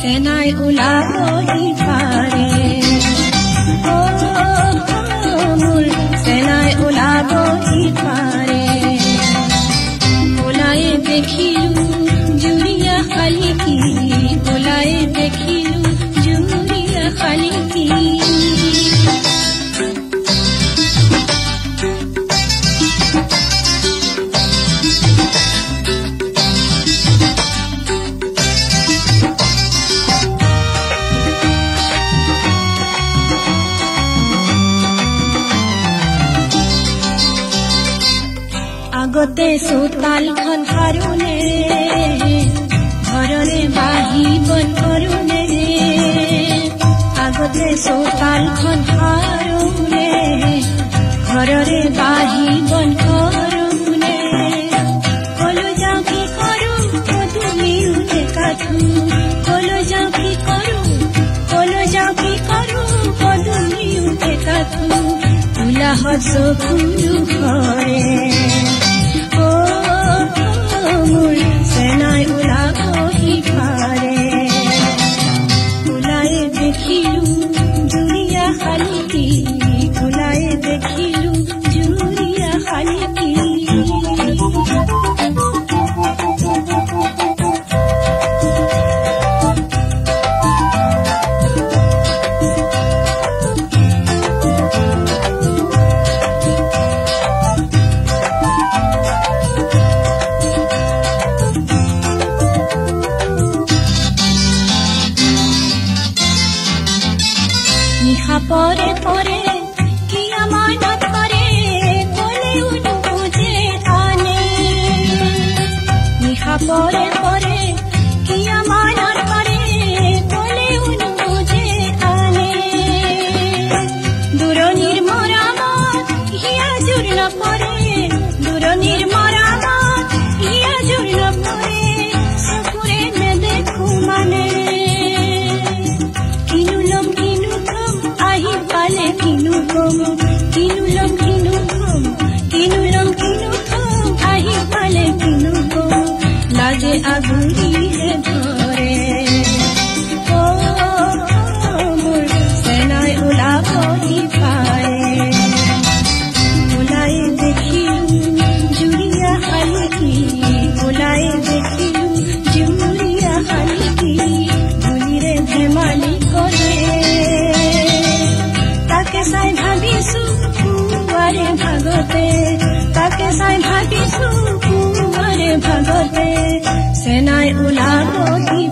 সেনাই ওলাবহি পাৰে মোৰ সেনাই ওলাবহি পাৰে ওলাই দেখিলো জুৰিয়া শালিকি ওলাই দেখিলো জুৰিয়া শালিকি আগতে চোতালখন সাৰোনে ঘৰৰে বাহি বন কৰোনে আগতে চোতালখন সাৰোনে ঘৰৰে বাহি বন কৰোনে কলৈ যাওঁ কি কৰোঁ পদূলিও কাঠো কলৈ যাওঁ কি কৰোঁ পদূলিও কাঠো উলাহত চকুলো ভৰে মোৰ সেনাই ওলাবহি পাৰে ওলাই দেখিলো জুৰিয়া শালিকি ওলাই দেখিলো জুৰিয়া শালিকি পরে পরে কি আমানত করে কোলেও নুবুঝে আনে নিশা পরে পরে কি আমানত করে কোলেও নুবুঝে আনে দূরনির মরামত হিয়া জুর নপরে দূরনির মরামত হিয়া জুর নপরে চকুৰে নেদেখো মানে কিনু কম আহি পালে কিনু কম লাজে আগুৰিহে ধৰে মোৰ সেনাই ওলাবহি পাৰে ওলাই দেখিলো জুৰিয়া শালিকি ওলাই দেখিলো জুৰিয়া শালিকি ধূলিৰে ধেমালি কৰে তাকে চাই ভাবিছো পুৱাৰে ভাগতে তাকে চাই ভাবিছো পুৱাৰে ভাগতে সেনাই ওলাবহি